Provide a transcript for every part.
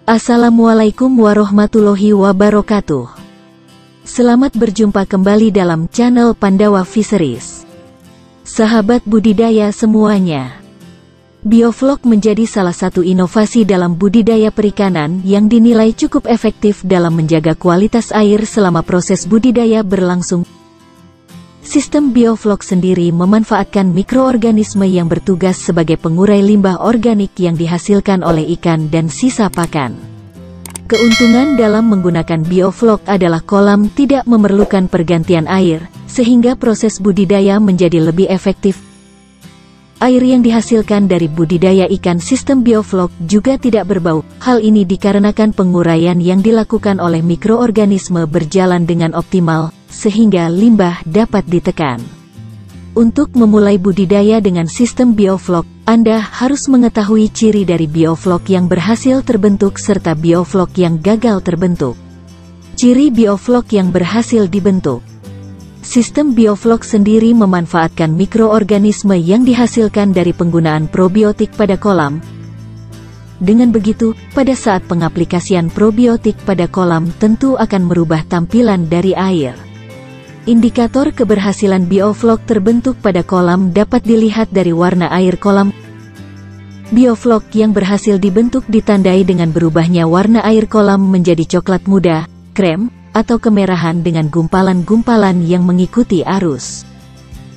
Assalamualaikum warahmatullahi wabarakatuh. Selamat berjumpa kembali dalam channel Pandawa Fisheries. Sahabat budidaya semuanya, bioflok menjadi salah satu inovasi dalam budidaya perikanan yang dinilai cukup efektif dalam menjaga kualitas air selama proses budidaya berlangsung. Sistem bioflok sendiri memanfaatkan mikroorganisme yang bertugas sebagai pengurai limbah organik yang dihasilkan oleh ikan dan sisa pakan. Keuntungan dalam menggunakan bioflok adalah kolam tidak memerlukan pergantian air, sehingga proses budidaya menjadi lebih efektif. Air yang dihasilkan dari budidaya ikan sistem bioflok juga tidak berbau. Hal ini dikarenakan penguraian yang dilakukan oleh mikroorganisme berjalan dengan optimal, sehingga limbah dapat ditekan. Untuk memulai budidaya dengan sistem bioflok, Anda harus mengetahui ciri dari bioflok yang berhasil terbentuk serta bioflok yang gagal terbentuk. Ciri bioflok yang berhasil dibentuk. Sistem bioflok sendiri memanfaatkan mikroorganisme yang dihasilkan dari penggunaan probiotik pada kolam. Dengan begitu, pada saat pengaplikasian probiotik pada kolam tentu akan merubah tampilan dari air. Indikator keberhasilan bioflok terbentuk pada kolam dapat dilihat dari warna air kolam. Bioflok yang berhasil dibentuk ditandai dengan berubahnya warna air kolam menjadi coklat muda, krem, atau kemerahan dengan gumpalan-gumpalan yang mengikuti arus.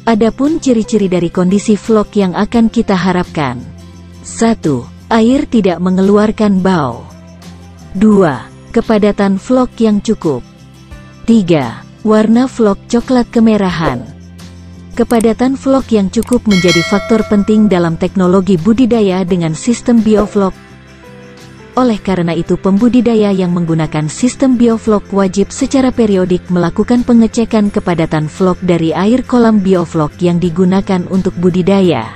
Adapun ciri-ciri dari kondisi flok yang akan kita harapkan. 1. Air tidak mengeluarkan bau. 2. Kepadatan flok yang cukup. 3. Warna flok coklat kemerahan. Kepadatan flok yang cukup menjadi faktor penting dalam teknologi budidaya dengan sistem bioflok. Oleh karena itu pembudidaya yang menggunakan sistem bioflok wajib secara periodik melakukan pengecekan kepadatan flok dari air kolam bioflok yang digunakan untuk budidaya.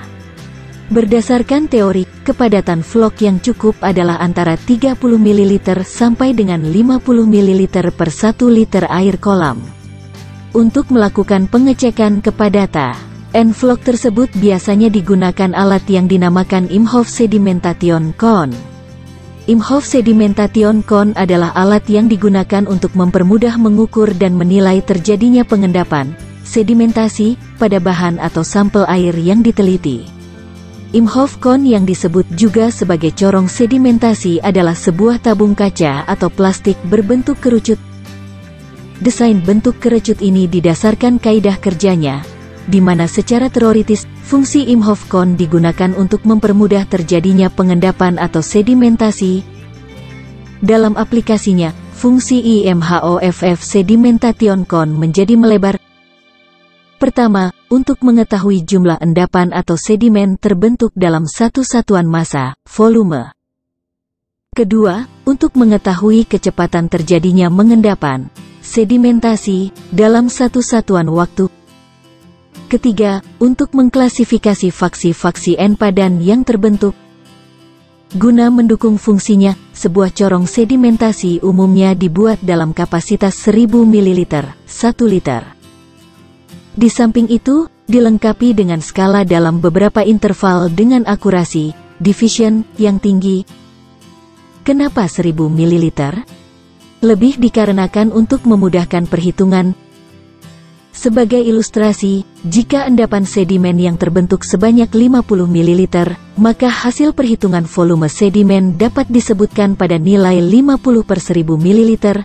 Berdasarkan teori, kepadatan flok yang cukup adalah antara 30 ml sampai dengan 50 ml per 1 liter air kolam. Untuk melakukan pengecekan kepadatan flok tersebut biasanya digunakan alat yang dinamakan Imhoff Sedimentation Cone. Imhoff Sedimentation Cone adalah alat yang digunakan untuk mempermudah mengukur dan menilai terjadinya pengendapan, sedimentasi, pada bahan atau sampel air yang diteliti. Imhoff Cone yang disebut juga sebagai corong sedimentasi adalah sebuah tabung kaca atau plastik berbentuk kerucut. Desain bentuk kerucut ini didasarkan kaidah kerjanya, di mana secara teoritis, fungsi Imhoff Cone digunakan untuk mempermudah terjadinya pengendapan atau sedimentasi. Dalam aplikasinya, fungsi IMHOFF Sedimentation Cone menjadi melebar. Pertama, untuk mengetahui jumlah endapan atau sedimen terbentuk dalam satu satuan massa, volume. Kedua, untuk mengetahui kecepatan terjadinya mengendapan, sedimentasi, dalam satu satuan waktu. Ketiga, untuk mengklasifikasi faksi-faksi enpadan yang terbentuk. Guna mendukung fungsinya, sebuah corong sedimentasi umumnya dibuat dalam kapasitas 1000 ml, 1 liter. Di samping itu, dilengkapi dengan skala dalam beberapa interval dengan akurasi, division, yang tinggi. Kenapa 1000 ml? Lebih dikarenakan untuk memudahkan perhitungan. Sebagai ilustrasi, jika endapan sedimen yang terbentuk sebanyak 50 ml, maka hasil perhitungan volume sedimen dapat disebutkan pada nilai 50 per 1000 ml.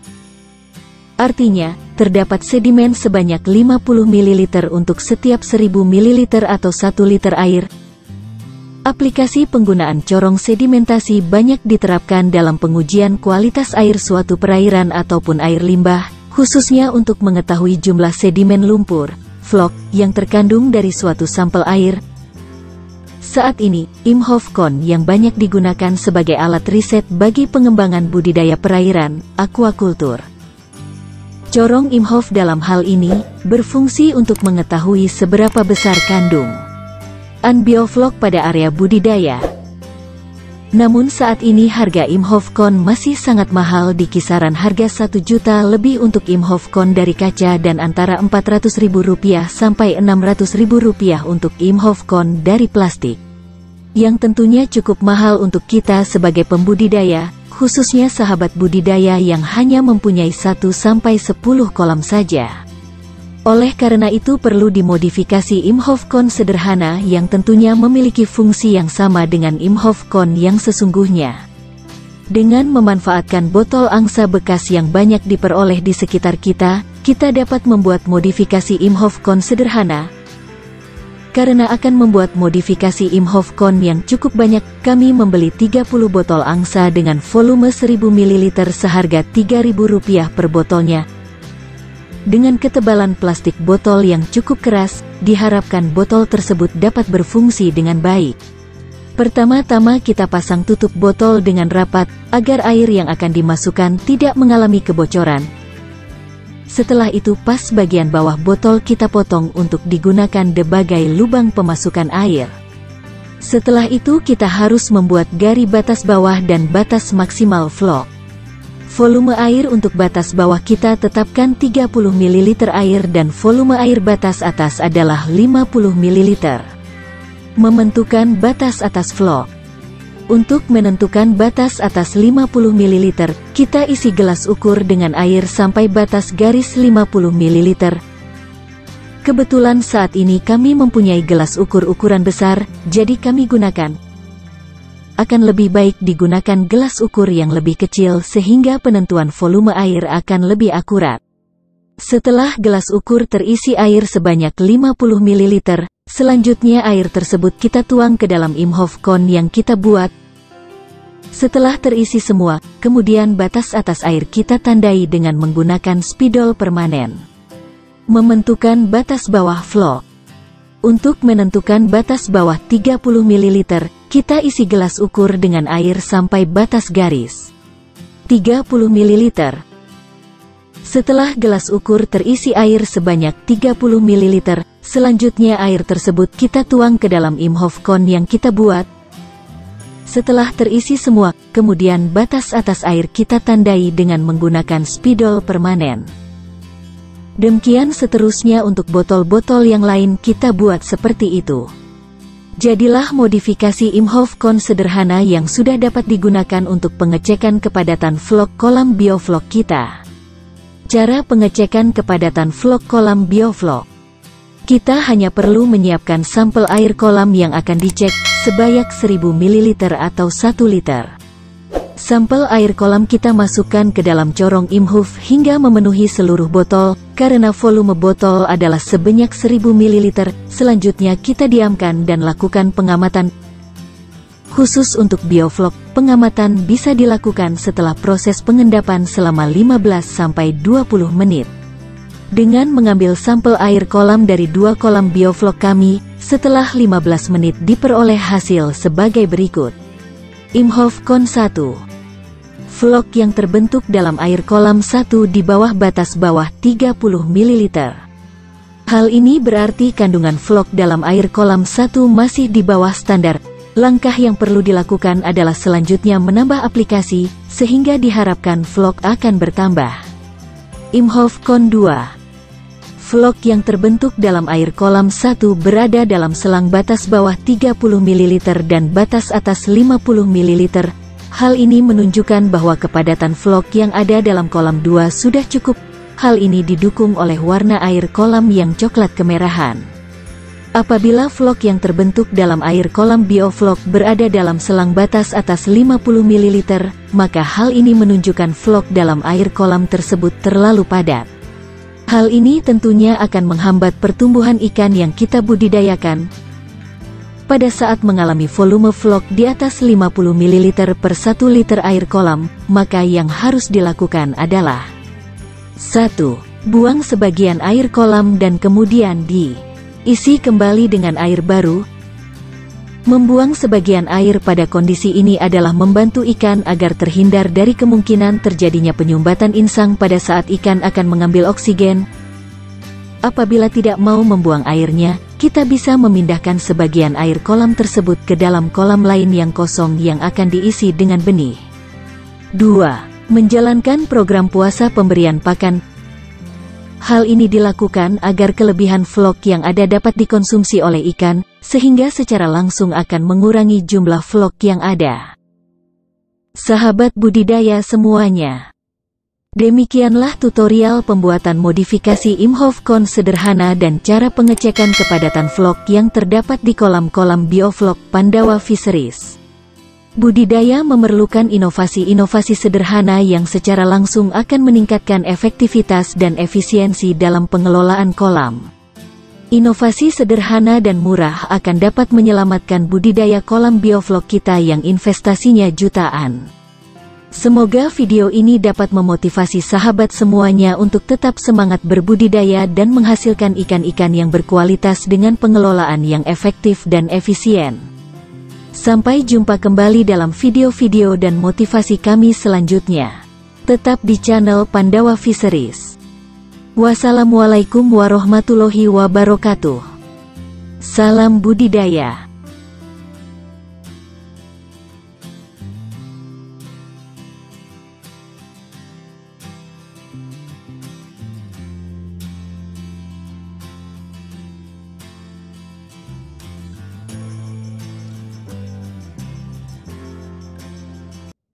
Artinya, terdapat sedimen sebanyak 50 ml untuk setiap 1000 ml atau 1 liter air. Aplikasi penggunaan corong sedimentasi banyak diterapkan dalam pengujian kualitas air suatu perairan ataupun air limbah, khususnya untuk mengetahui jumlah sedimen lumpur, flok, yang terkandung dari suatu sampel air. Saat ini, Imhoff Cone yang banyak digunakan sebagai alat riset bagi pengembangan budidaya perairan, aquaculture. Corong Imhoff dalam hal ini, berfungsi untuk mengetahui seberapa besar kandungan bioflok pada area budidaya. Namun saat ini harga Imhoff Cone masih sangat mahal di kisaran harga 1 juta lebih untuk Imhoff Cone dari kaca dan antara Rp400.000 sampai Rp600.000 untuk Imhoff Cone dari plastik. Yang tentunya cukup mahal untuk kita sebagai pembudidaya, khususnya sahabat budidaya yang hanya mempunyai 1-10 kolam saja. Oleh karena itu perlu dimodifikasi imhovcon sederhana yang tentunya memiliki fungsi yang sama dengan imhovcon yang sesungguhnya. Dengan memanfaatkan botol angsa bekas yang banyak diperoleh di sekitar kita, kita dapat membuat modifikasi imhovcon sederhana. Karena akan membuat modifikasi imhovcon yang cukup banyak, kami membeli 30 botol angsa dengan volume 1000 ml seharga Rp3.000 per botolnya. Dengan ketebalan plastik botol yang cukup keras, diharapkan botol tersebut dapat berfungsi dengan baik. Pertama-tama kita pasang tutup botol dengan rapat, agar air yang akan dimasukkan tidak mengalami kebocoran. Setelah itu pas bagian bawah botol kita potong untuk digunakan sebagai lubang pemasukan air. Setelah itu kita harus membuat garis batas bawah dan batas maksimal flock. Volume air untuk batas bawah kita tetapkan 30 ml air dan volume air batas atas adalah 50 ml. Menentukan batas atas flock. Untuk menentukan batas atas 50 ml, kita isi gelas ukur dengan air sampai batas garis 50 ml. Kebetulan saat ini kami mempunyai gelas ukur ukuran besar, jadi kami gunakan. Akan lebih baik digunakan gelas ukur yang lebih kecil sehingga penentuan volume air akan lebih akurat. Setelah gelas ukur terisi air sebanyak 50 ml, selanjutnya air tersebut kita tuang ke dalam imhovcon yang kita buat. Setelah terisi semua, kemudian batas atas air kita tandai dengan menggunakan spidol permanen. Menentukan batas bawah flock. Untuk menentukan batas bawah 30 ml, kita isi gelas ukur dengan air sampai batas garis 30 ml. Setelah gelas ukur terisi air sebanyak 30 ml, selanjutnya air tersebut kita tuang ke dalam imhovcon yang kita buat. Setelah terisi semua, kemudian batas atas air kita tandai dengan menggunakan spidol permanen. Demikian seterusnya untuk botol-botol yang lain kita buat seperti itu. Jadilah modifikasi imhovcon sederhana yang sudah dapat digunakan untuk pengecekan kepadatan flock kolam bioflock kita. Cara pengecekan kepadatan flock kolam bioflock. Kita hanya perlu menyiapkan sampel air kolam yang akan dicek, sebanyak 1000 ml atau 1 liter. Sampel air kolam kita masukkan ke dalam corong imhov hingga memenuhi seluruh botol, karena volume botol adalah sebanyak 1000 ml. Selanjutnya kita diamkan dan lakukan pengamatan. Khusus untuk bioflock, pengamatan bisa dilakukan setelah proses pengendapan selama 15-20 menit. Dengan mengambil sampel air kolam dari 2 kolam bioflock kami, setelah 15 menit diperoleh hasil sebagai berikut. Imhovcon 1. Flock yang terbentuk dalam air kolam 1 di bawah batas bawah 30 ml. Hal ini berarti kandungan flock dalam air kolam 1 masih di bawah standar. Langkah yang perlu dilakukan adalah selanjutnya menambah aplikasi, sehingga diharapkan flock akan bertambah. Imhovcon 2. Flock yang terbentuk dalam air kolam 1 berada dalam selang batas bawah 30 ml dan batas atas 50 ml. Hal ini menunjukkan bahwa kepadatan flock yang ada dalam kolam 2 sudah cukup. Hal ini didukung oleh warna air kolam yang coklat kemerahan. Apabila flock yang terbentuk dalam air kolam bioflock berada dalam selang batas atas 50 ml, maka hal ini menunjukkan flock dalam air kolam tersebut terlalu padat. Hal ini tentunya akan menghambat pertumbuhan ikan yang kita budidayakan. Pada saat mengalami volume flock di atas 50 ml per 1 liter air kolam, maka yang harus dilakukan adalah 1. Buang sebagian air kolam dan kemudian isi kembali dengan air baru. Membuang sebagian air pada kondisi ini adalah membantu ikan agar terhindar dari kemungkinan terjadinya penyumbatan insang pada saat ikan akan mengambil oksigen. Apabila tidak mau membuang airnya, kita bisa memindahkan sebagian air kolam tersebut ke dalam kolam lain yang kosong yang akan diisi dengan benih. 2. Menjalankan program puasa pemberian pakan. Hal ini dilakukan agar kelebihan flock yang ada dapat dikonsumsi oleh ikan, sehingga secara langsung akan mengurangi jumlah flock yang ada. Sahabat budidaya semuanya. Demikianlah tutorial pembuatan modifikasi imhovcon sederhana dan cara pengecekan kepadatan vlog yang terdapat di kolam-kolam biovlog Pandawa Fisheries. Budidaya memerlukan inovasi-inovasi sederhana yang secara langsung akan meningkatkan efektivitas dan efisiensi dalam pengelolaan kolam. Inovasi sederhana dan murah akan dapat menyelamatkan budidaya kolam biovlog kita yang investasinya jutaan. Semoga video ini dapat memotivasi sahabat semuanya untuk tetap semangat berbudidaya dan menghasilkan ikan-ikan yang berkualitas dengan pengelolaan yang efektif dan efisien. Sampai jumpa kembali dalam video-video dan motivasi kami selanjutnya. Tetap di channel Pandawa Fisheries. Wassalamualaikum warahmatullahi wabarakatuh. Salam budidaya.